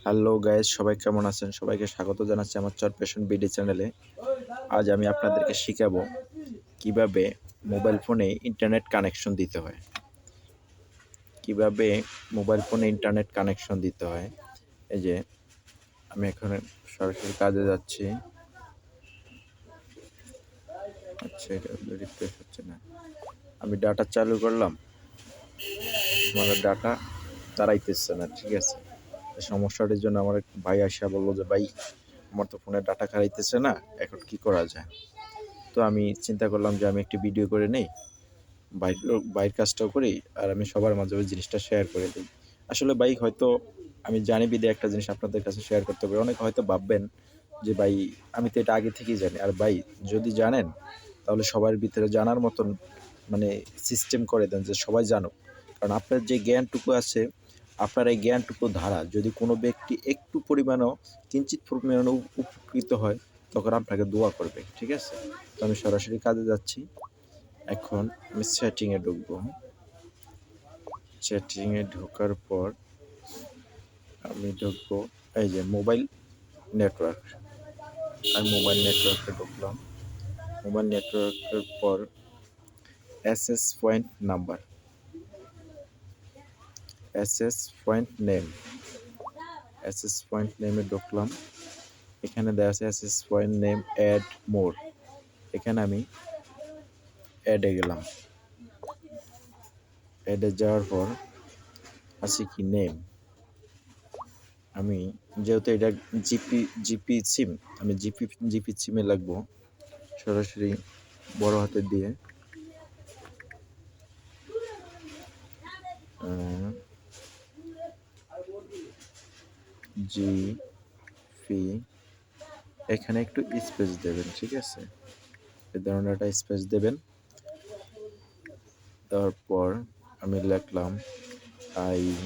Hello guys, সবাই কেমন আছেন? সবাইকে স্বাগত জানাচ্ছি আমার চরফ্যাশন বিডি চ্যানেলে। আজ আমি আপনাদেরকে শিখাবো কিভাবে মোবাইল ফোনে ইন্টারনেট কানেকশন দিতে হয়। এই যে আমি এখন সরাসরি কাজে যাচ্ছি। আচ্ছা, এটা রিফ্রেশ হচ্ছে না। আমি ডাটা চালু করলাম, আমার ডাটা তাড়াইতেছে না। ঠিক আছে, এই সমস্যাটির জন্য আমার এক ভাই আসা বললো যে ভাই, আমার তো ফোনে ডাটা খারাইতেছে না, এখন কি করা যায়? তো আমি চিন্তা করলাম যে আমি একটি ভিডিও করে নেই, বাইরের কাজটাও করি, আর আমি সবার মাঝে ওই জিনিসটা শেয়ার করে দিই। আসলে ভাই, হয়তো আমি জানি বিদে একটা জিনিস আপনাদের কাছে শেয়ার করতে হবে। অনেকে হয়তো ভাববেন যে ভাই, আমি তো এটা আগে থেকেই জানি। আর ভাই, যদি জানেন তাহলে সবার ভিতরে জানার মতন মানে সিস্টেম করে দেন যে সবাই জানুক। কারণ আপনার যে জ্ঞানটুকু আছে, আপনার এই জ্ঞানটুকু ধারা যদি কোনো ব্যক্তি একটু পরিমাণও কিঞ্চিত পরিমাণও উপকৃত হয়, তখন আপনাকে দোয়া করবে। ঠিক আছে, তো আমি সরাসরি কাজে যাচ্ছি। এখন আমি সেটিংয়ে ঢুকবো। সেটিংয়ে ঢোকার পর আমি ঢুকবো এই যে মোবাইল নেটওয়ার্ক। আমি মোবাইল নেটওয়ার্কে ঢুকলাম। মোবাইল নেটওয়ার্কের পর access point number, access point নেমে ঢুকলাম। এখানে দেওয়া আছে access point name add more. এখানে আমি অ্যাডে গেলাম। অ্যাডে যাওয়ার পর আছে কি নেম। আমি যেহেতু এটা জিপি সিম, আমি জিপি সিমে লাগবো। সরাসরি বড় হাতের দিয়ে জিপি, এখানে একটু স্পেস দেবেন। ঠিক আছে, এই ধরনের একটা স্পেস দেবেন। তারপর আমি লিখলাম INTERNET,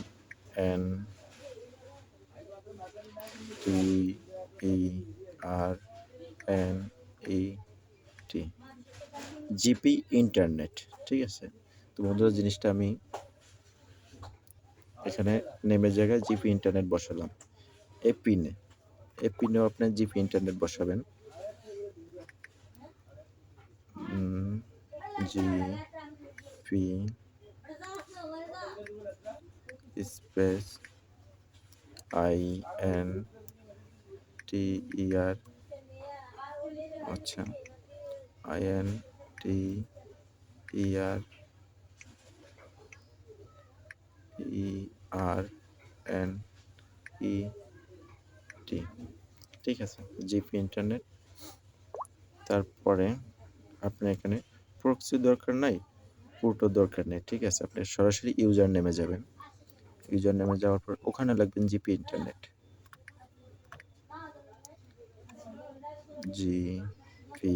জিপি ইন্টারনেট। ঠিক আছে, তো বন্ধুরা, জিনিসটা আমি এখানে নেমের জায়গায় জিপি ইন্টারনেট বসালাম। এপিনেও আপনার জিপি ইন্টারনেট বসাবেন। জিপি স্পেস INTER, আচ্ছা, INTERNET, ঠিক আছে, জিপি ইন্টারনেট। তারপরে আপনার এখানে প্রক্সি দরকার নাই, পুর্টো দরকার নেই। ঠিক আছে, আপনি সরাসরি ইউজার নেমে যাবেন। ইউজার নেমে যাওয়ার পর ওখানে লাগবেন GP internet, GP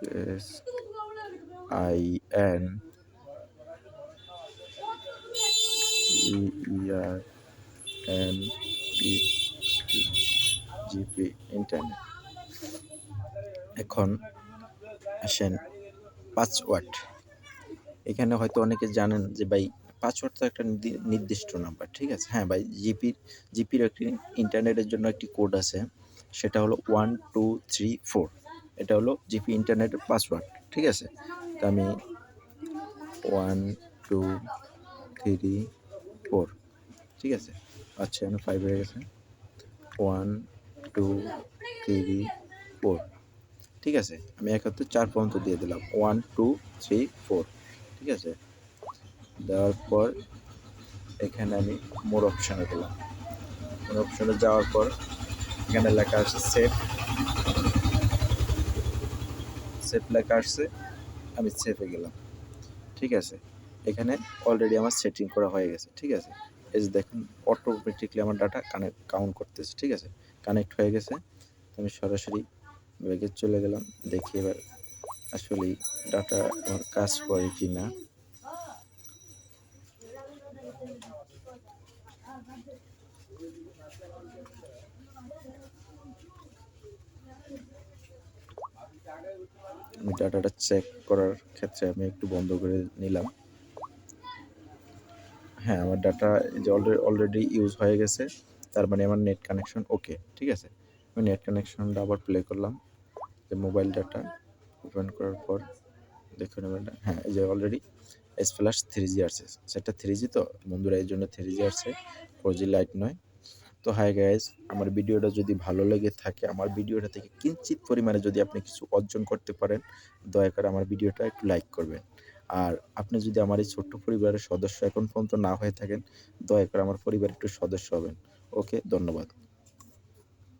space INTERNET, GP internet. এখন আসেন পাসওয়ার্ড। এখানে হয়তো অনেকে জানেন যে ভাই, পাসওয়ার্ড তো একটা নির্দিষ্ট নাম্বার। ঠিক আছে, হ্যাঁ ভাই, জিপির একটি ইন্টারনেটের জন্য একটি কোড আছে, সেটা হলো 1234। এটা হলো জিপি ইন্টারনেটের পাসওয়ার্ড। ঠিক আছে, তো আমি 1234, ঠিক আছে, আচ্ছা, আমি 5 হয়ে গেছে। 1234, ঠিক আছে, আমি 1 4 পর্যন্ত দিয়ে দিলাম। 1234, ঠিক আছে, দেওয়ার পর এখানে আমি মোর অপশানে দিলাম। মোর অপশানে যাওয়ার পর এখানে লেখা আছে সেফ লেখা আসছে, আমি সেফে গেলাম। ঠিক আছে, এখানে অলরেডি আমার সেটিং করা হয়ে গেছে। ঠিক আছে, এই যে দেখুন, অটোমেটিকলি আমার ডাটা কাউন্ট করতেছে। ঠিক আছে, কানেক্ট হয়ে গেছে। তো আমি সরাসরি ব্যাগে চলে গেলাম, দেখি এবার আসলেই ডাটা আমার কাজ করে কি না। আমি ডাটাটা চেক করার ক্ষেত্রে আমি একটু বন্ধ করে নিলাম। হ্যাঁ, আমার ডাটা এই যে অলরেডি ইউজ হয়ে গেছে। তার মানে আমার নেট কানেকশন ওকে, ঠিক আছে? আমি নেট কানেকশনটা আবার প্লে করলাম। যে মোবাইল ডাটা ওপেন করার পর দেখুন এবার হ্যাঁ, এই যে অলরেডি এস প্লাস 3G আসছে। সেটা 3G তো বন্ধুরা, এই জন্য 3G আসছে, 4G লাইট নয়। তো হাই গাইস, আমার ভিডিওটা যদি ভালো লেগে থাকে, আমার ভিডিওটা থেকে কিঞ্চিত পরিমাণে যদি আপনি কিছু অর্জন করতে পারেন, দয়া করে আমার ভিডিওটা একটু লাইক করবেন। আর আপনি যদি আমার এই ছোট্ট পরিবারের সদস্য এখন পর্যন্ত না হয়ে থাকেন, দয়া করে আমার পরিবারের একটু সদস্য হবেন। ওকে, ধন্যবাদ।